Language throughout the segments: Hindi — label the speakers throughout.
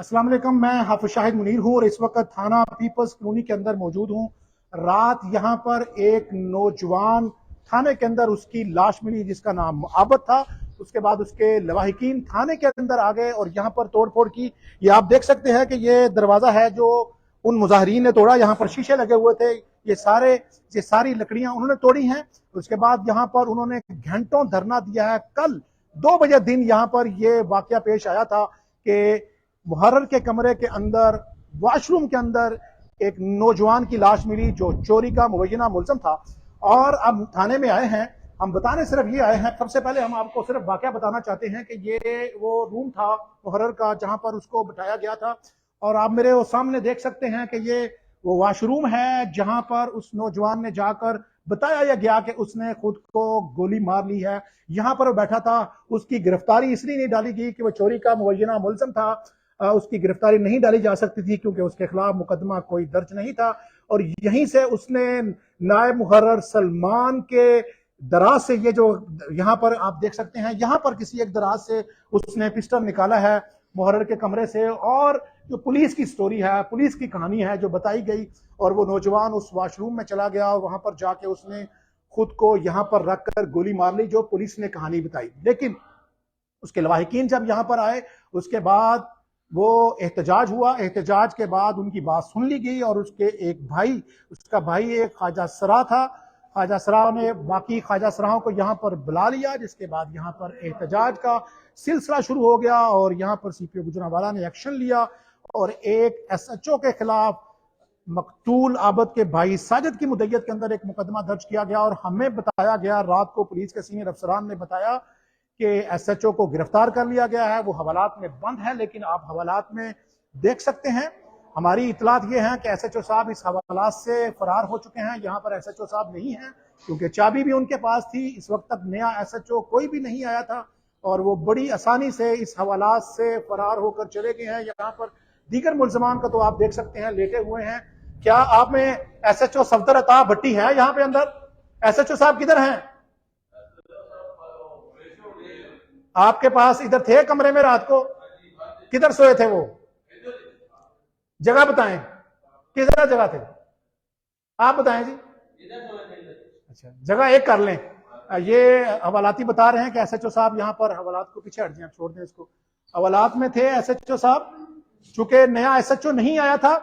Speaker 1: अस्सलाम वालेकुम। मैं हाफिज शाहिद मुनीर हूँ और इस वक्त थाना पीपल्स कॉलोनी के अंदर मौजूद हूँ। रात यहाँ पर एक नौजवान थाने के अंदर उसकी लाश मिली जिसका नाम आबद था। उसके बाद उसके लवाहिकीन थाने के अंदर आ गए और यहाँ पर तोड़फोड़ की। ये आप देख सकते हैं कि ये दरवाजा है जो उन मुजाहरीन ने तोड़ा। यहाँ पर शीशे लगे हुए थे, ये सारी लकड़ियां उन्होंने तोड़ी हैं। उसके बाद यहाँ पर उन्होंने घंटों धरना दिया है। कल 2 बजे दिन यहाँ पर ये वाकया पेश आया था कि मुहर्रर के कमरे के अंदर वॉशरूम के अंदर एक नौजवान की लाश मिली जो चोरी का मुबैना मुलज़म था। और अब थाने में आए हैं, हम बताने सिर्फ ये आए हैं। सबसे पहले हम आपको सिर्फ वाकया बताना चाहते हैं कि ये वो रूम था मुहर्रर का जहां पर उसको बिठाया गया था। और आप मेरे सामने देख सकते हैं कि ये वो वॉशरूम है जहां पर उस नौजवान ने जाकर बताया गया कि उसने खुद को गोली मार ली है। यहां पर वो बैठा था। उसकी गिरफ्तारी इसलिए नहीं डाली गई कि वो चोरी का मुबैना मुलज़म था। उसकी गिरफ्तारी नहीं डाली जा सकती थी क्योंकि उसके खिलाफ मुकदमा कोई दर्ज नहीं था। और यहीं से उसने नायब मुहर्रर सलमान के दराज से, ये जो यहाँ पर आप देख सकते हैं, यहाँ पर किसी एक दराज से उसने पिस्टल निकाला है मुहर्रर के कमरे से। और जो पुलिस की स्टोरी है, पुलिस की कहानी है जो बताई गई, और वो नौजवान उस वॉशरूम में चला गया और वहां पर जाके उसने खुद को यहाँ पर रखकर गोली मार ली, जो पुलिस ने कहानी बताई। लेकिन उसके लवाहिकीन जब यहाँ पर आए उसके बाद वो एहतजाज हुआ। एहतजाज के बाद उनकी बात सुन ली गई और उसके एक भाई, उसका भाई एक ख्वाजा सरा था, ख्वाजा सरा ने बाकी ख्वाजा सराओं को यहाँ पर बुला लिया। जिसके बाद यहाँ पर एहतजाज का सिलसिला शुरू हो गया और यहाँ पर सीपीओ गुजरांवाला ने एक्शन लिया और एक एसएचओ के खिलाफ मकतूल आबद के भाई साजिद की मुद्दत के अंदर एक मुकदमा दर्ज किया गया। और हमें बताया गया, रात को पुलिस के सीनियर अफसरान ने बताया कि एसएचओ को गिरफ्तार कर लिया गया है। वो हवालात में बंद है, लेकिन आप हवालात में देख सकते हैं। हमारी इतलात ये है कि एसएचओ साहब इस हवालात से फरार हो चुके हैं। यहाँ पर एसएचओ साहब नहीं है क्योंकि चाबी भी उनके पास थी। इस वक्त तक नया एसएचओ कोई भी नहीं आया था और वो बड़ी आसानी से इस हवालात से फरार होकर चले गए हैं। यहाँ पर दीगर मुल्ज़मान का तो आप देख सकते हैं लेटे हुए हैं। क्या आप में एसएचओ सफदर अता भट्टी है यहाँ पे अंदर? एसएचओ साहब किधर हैं? आपके पास इधर थे कमरे में रात को? किधर सोए थे वो? जगह बताएं, किधर जगह थे आप बताएं जी। अच्छा, जगह एक कर लें। ये हवालाती बता रहे हैं कि एसएचओ साहब यहाँ पर, हवालात को पीछे हट जाए, छोड़ दें इसको। हवालात में थे एसएचओ साहब, चूंकि नया एसएचओ नहीं आया था।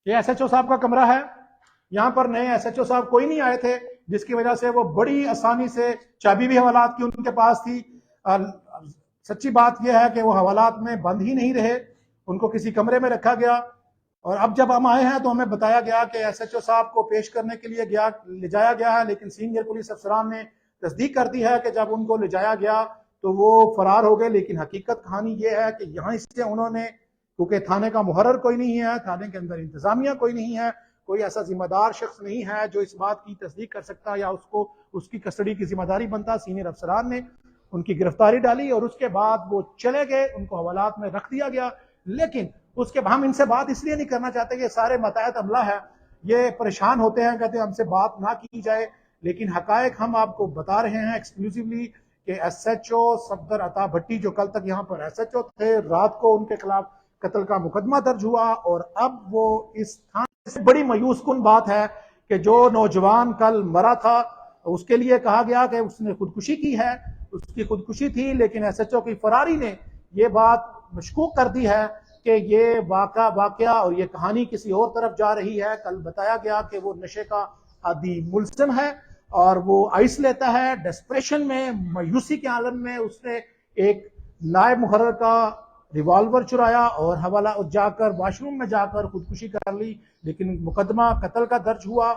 Speaker 1: ये एसएचओ साहब का कमरा है। यहाँ पर नए एसएचओ साहब कोई नहीं आए थे, जिसकी वजह से वो बड़ी आसानी से, चाबी भी हवालात की उनके पास थी। सच्ची बात यह है कि वो हवालात में बंद ही नहीं रहे, उनको किसी कमरे में रखा गया। और अब जब हम आए हैं तो हमें बताया गया कि एसएचओ साहब को पेश करने के लिए ले जाया गया है, लेकिन सीनियर पुलिस अफसरान ने तस्दीक कर दी है कि जब उनको ले जाया गया तो वो फरार हो गए। लेकिन हकीकत कहानी ये है कि यहाँ से उन्होंने, क्योंकि थाने का मुहर्रर कोई नहीं है, थाने के अंदर इंतजामिया कोई नहीं है, कोई ऐसा जिम्मेदार शख्स नहीं है जो इस बात की तस्दीक कर सकता या उसको उसकी कस्टडी की जिम्मेदारी बनता। सीनियर अफसरान ने उनकी गिरफ्तारी डाली और उसके बाद वो चले गए, उनको हवालात में रख दिया गया। लेकिन उसके बाद हम इनसे बात इसलिए नहीं करना चाहते, ये सारे मताहत अमला है, ये परेशान होते हैं, कहते हैं हमसे बात ना की जाए। लेकिन हकायक हम आपको बता रहे हैं एक्सक्लूसिवली कि एसएचओ सफदर अता भट्टी, जो कल तक यहाँ पर एसएचओ थे, रात को उनके खिलाफ कत्ल का मुकदमा दर्ज हुआ। और अब वो इस थाने से बड़ी मायूस कुन बात है कि जो नौजवान कल मरा था उसके लिए कहा गया कि उसने खुदकुशी की है, उसकी खुदकुशी थी। लेकिन एसएचओ की फरारी ने यह बात मशकूक कर दी है कि ये वाकया और ये कहानी किसी और तरफ जा रही है। कल बताया गया कि वो नशे का आदी मुल्ज़िम है और वो आइस लेता है। डेस्परेशन में, मायूसी के आलम में उसने एक नायब मुहर्रर का रिवॉल्वर चुराया और हवाला जाकर वॉशरूम में जाकर खुदकुशी कर ली। लेकिन मुकदमा कत्ल का दर्ज हुआ,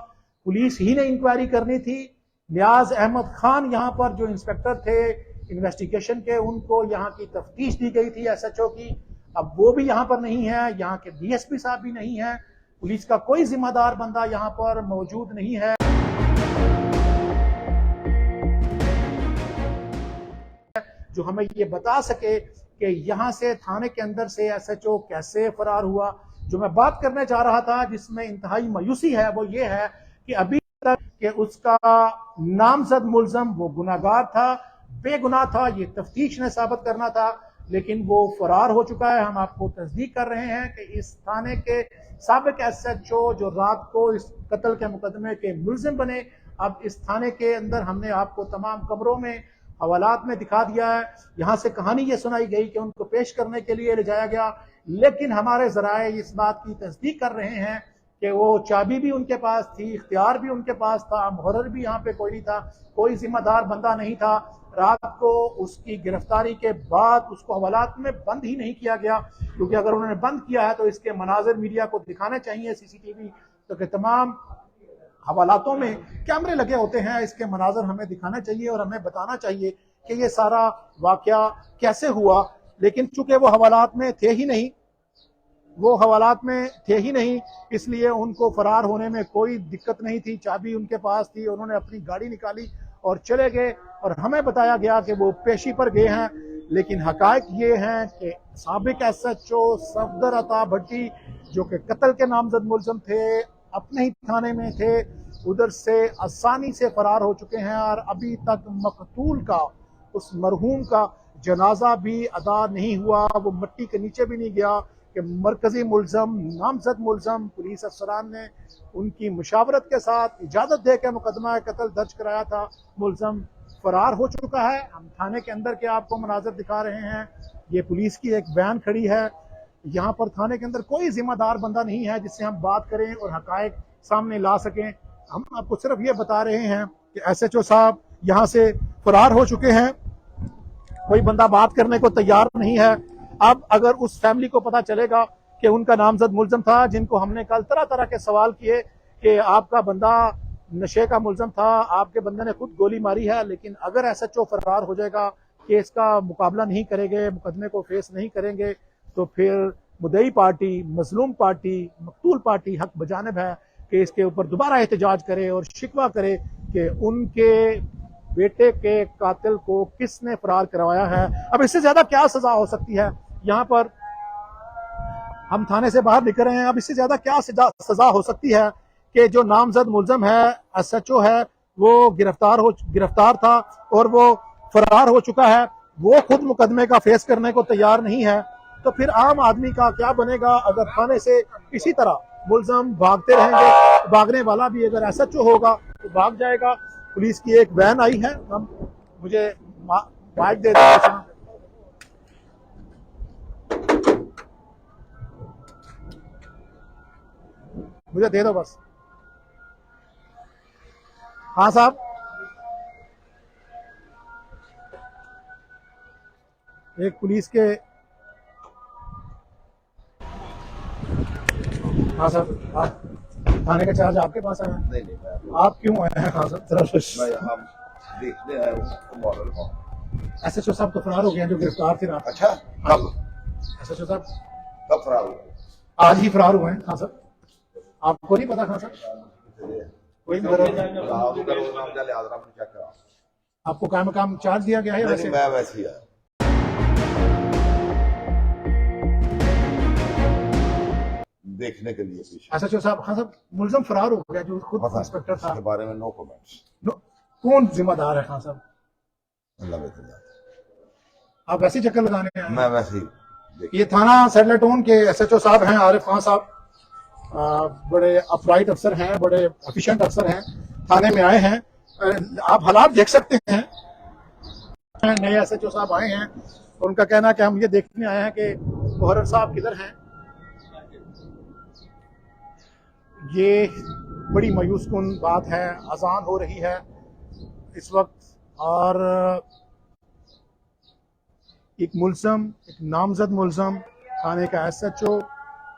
Speaker 1: पुलिस ही ने इंक्वायरी करनी थी। नियाज अहमद खान यहाँ पर जो इंस्पेक्टर थे इन्वेस्टिगेशन के, उनको यहाँ की तफ्तीश दी गई थी एसएचओ की। अब वो भी यहाँ पर नहीं है, यहाँ के डीएसपी साहब भी नहीं है, पुलिस का कोई जिम्मेदार बंदा यहाँ पर मौजूद नहीं है जो हमें ये बता सके कि यहाँ से थाने के अंदर से एसएचओ कैसे फरार हुआ। जो मैं बात करने जा रहा था जिसमें इंतहाई मायूसी है वो ये है कि अभी तक कि उसका नामजद मुल्ज़म वो गुनाहगार था, बेगुनाह था, ये तफ्तीश ने साबित करना था। लेकिन वो फरार हो चुका है। हम आपको तस्दीक कर रहे हैं कि इस थाने के साबिक SHO जो रात को इस कत्ल के मुकदमे के मुलजिम बने, अब इस थाने के अंदर हमने आपको तमाम कमरों में हवालात में दिखा दिया है। यहाँ से कहानी ये सुनाई गई कि उनको पेश करने के लिए ले जाया गया, लेकिन हमारे जराए इस बात की तस्दीक कर रहे हैं कि वो चाबी भी उनके पास थी, इख्तियार भी उनके पास था, मुहर्रर भी यहाँ पे कोई नहीं था, कोई जिम्मेदार बंदा नहीं था। रात को उसकी गिरफ्तारी के बाद उसको हवालात में बंद ही नहीं किया गया, क्योंकि अगर उन्होंने बंद किया है तो इसके मनाजिर मीडिया को दिखाने चाहिए, CCTV तो कि तमाम हवालातों में कैमरे लगे होते हैं, इसके मनाजर हमें दिखाना चाहिए और हमें बताना चाहिए कि ये सारा वाकया कैसे हुआ। लेकिन चूंकि वो हवालात में थे ही नहीं, इसलिए उनको फरार होने में कोई दिक्कत नहीं थी, चाबी उनके पास थी, उन्होंने अपनी गाड़ी निकाली और चले गए और हमें बताया गया कि वो पेशी पर गए हैं। लेकिन हकायक ये हैं कि साबिक SHO सफदर अता भट्टी जो कि कत्ल के नामजद मुलजिम थे, अपने ही थाने में थे, उधर से आसानी से फरार हो चुके हैं और अभी तक मकतूल का, उस मरहूम का जनाजा भी अदा नहीं हुआ, वो मिट्टी के नीचे भी नहीं गया कि मरकजी मुलजम, नामजद मुलजम पुलिस अफसरान ने उनकी मुशावरत के साथ इजाजत दे के मुकदमा कत्ल दर्ज कराया था। मुलजम फरार हो चुका है। हम थाने के अंदर के आपको मनाजर दिखा रहे हैं। ये पुलिस की एक वैन खड़ी है, यहाँ पर थाने के अंदर कोई जिम्मेदार बंदा नहीं है जिससे हम बात करें और हकायक सामने ला सकें। हम आपको सिर्फ ये बता रहे हैं कि SHO साहब यहाँ से फरार हो चुके हैं, कोई बंदा बात करने को तैयार नहीं है। अब अगर उस फैमिली को पता चलेगा कि उनका नामजद मुलजिम था, जिनको हमने कल तरह तरह के सवाल किए कि आपका बंदा नशे का मुलजिम था, आपके बंदे ने खुद गोली मारी है, लेकिन अगर SHO फरार हो जाएगा, केस का मुकाबला नहीं करेंगे, मुकदमे को फेस नहीं करेंगे, तो फिर मुद्दई पार्टी, मजलूम पार्टी, मकतूल पार्टी हक बजानिब है कि इसके ऊपर दोबारा एहतजाज करे और शिकवा करे कि उनके बेटे के कातिल को किसने फरार करवाया है। अब इससे ज्यादा क्या सजा हो सकती है? यहाँ पर हम थाने से बाहर निकल रहे हैं, अब इससे ज्यादा क्या सजा हो सकती है कि जो नामजद मुलजिम है, SHO है, वो गिरफ्तार था और वो फरार हो चुका है, वो खुद मुकदमे का फेस करने को तैयार नहीं है, तो फिर आम आदमी का क्या बनेगा? अगर थाने से इसी तरह मुलजिम भागते रहेंगे, भागने वाला भी अगर SHO होगा तो भाग जाएगा। पुलिस की एक वैन आई है, मुझे माइक दे दो, मुझे दे दो बस। हाँ साहब, एक पुलिस के, हाँ सर, आप थाने का चार्ज आपके पास आया?
Speaker 2: नहीं,
Speaker 1: आप क्यों आए हैं? हाँ सर, जरा
Speaker 2: हम देखने आए उसको मॉडल को।
Speaker 1: SHO साहब तो फरार हो गए हैं जो गिरफ्तार थे रात।
Speaker 2: अच्छा, कब?
Speaker 1: SHO साहब
Speaker 2: कब फरार हुए?
Speaker 1: आज ही फरार हुए हैं। हाँ सर, आपको नहीं पता? हाँ सर, कोई आपको काम काम चार्ज दिया गया है? वैसे
Speaker 2: मैं वैसे ही आया देखने के लिए।
Speaker 1: SHO साहब, हाँ साहब, मुलजिम फरार हो गया जो खुद इंस्पेक्टर था,
Speaker 2: इसके बारे में नो कमेंट्स।
Speaker 1: कौन जिम्मेदार है? हाँ साहब, आप वैसे चक्कर लगाने हैं?
Speaker 2: मैं वैसे ही। ये
Speaker 1: थाना सैडलेटोन के SHO साहब हैं, आरिफ खान साहब, बड़े अपराइट अफसर हैं, बड़े एफिशिएंट अफसर हैं, थाने में आए हैं। आप हालात देख सकते हैं, नए SHO साहब आए हैं, उनका कहना है कि हम ये देखने आए हैं कि मुहर्रर साहब किधर हैं। ये बड़ी मायूस कुन बात है, अजान हो रही है इस वक्त और एक मुलजिम, एक नामजद मुलजिम, थाने का SHO,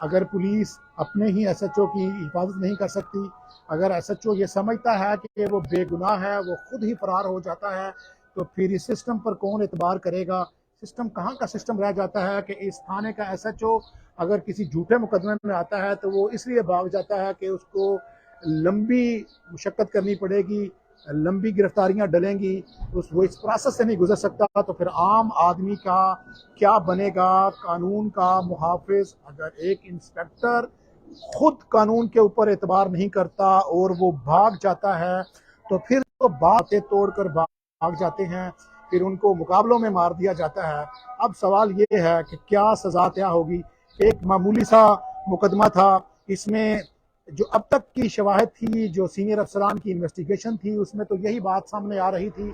Speaker 1: अगर पुलिस अपने ही SHO की हिफाजत नहीं कर सकती, अगर SHO ये समझता है कि वो बेगुनाह है, वो खुद ही फरार हो जाता है, तो फिर इस सिस्टम पर कौन एतबार करेगा? सिस्टम कहाँ का सिस्टम रह जाता है कि इस थाने का SHO अगर किसी झूठे मुकदमे में आता है तो वो इसलिए भाग जाता है कि उसको लंबी मुशक्कत करनी पड़ेगी, लंबी गिरफ्तारियां डलेंगी, वो इस प्रोसेस से नहीं गुजर सकता। तो फिर आम आदमी का क्या बनेगा? कानून का मुहाफिज अगर एक इंस्पेक्टर खुद कानून के ऊपर एतबार नहीं करता और वो भाग जाता है, तो फिर तो बातें तोड़कर भाग जाते हैं फिर उनको मुकाबलों में मार दिया जाता है। अब सवाल ये है कि क्या सजा क्या होगी। एक मामूली सा मुकदमा था, इसमें जो अब तक की शवाहद थी, जो सीनियर अफसरान की इन्वेस्टिगेशन थी, उसमें तो यही बात सामने आ रही थी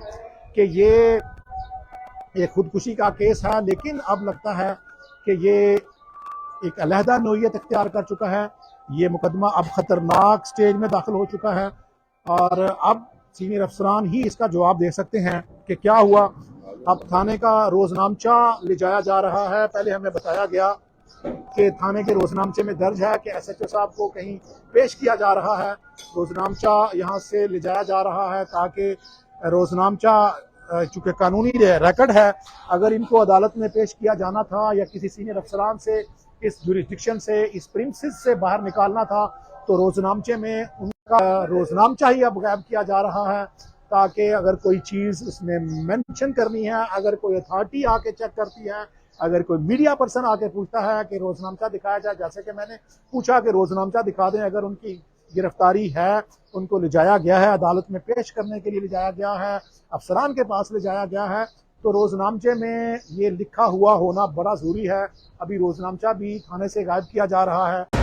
Speaker 1: कि ये एक खुदकुशी का केस है, लेकिन अब लगता है कि ये एक अलहदा नोयत इख्तियार कर चुका है। ये मुकदमा अब खतरनाक स्टेज में दाखिल हो चुका है और अब सीनियर अफसरान ही इसका जवाब दे सकते हैं कि क्या हुआ। अब थाने का रोजनामचा ले जाया जा रहा है। पहले हमें बताया गया कि थाने के रोजनामचे में दर्ज है कि एसएचओ साहब को कहीं पेश किया जा रहा है। रोजनामचा यहाँ से ले जाया जा रहा है ताकि रोजनामचा चूंकि कानूनी रिकॉर्ड है, अगर इनको अदालत में पेश किया जाना था या किसी सीनियर अफसरान से इस जुरिस्डिक्शन से, इस प्रिंसिस से बाहर निकालना था, तो रोजनामचे में उनका रोजनामचा ही अब गायब किया जा रहा है ताकि अगर कोई चीज़ उसमें मेंशन करनी है, अगर कोई अथॉरिटी आके चेक करती है, अगर कोई मीडिया पर्सन आके पूछता है कि रोजनामचा दिखाया जाए, जैसे कि मैंने पूछा कि रोजनामचा दिखा दें, अगर उनकी गिरफ्तारी है, उनको ले जाया गया है, अदालत में पेश करने के लिए ले जाया गया है, अफसरान के पास ले जाया गया है, तो रोजनामचे में ये लिखा हुआ होना बड़ा जरूरी है। अभी रोजनामचा भी थाने से गायब किया जा रहा है।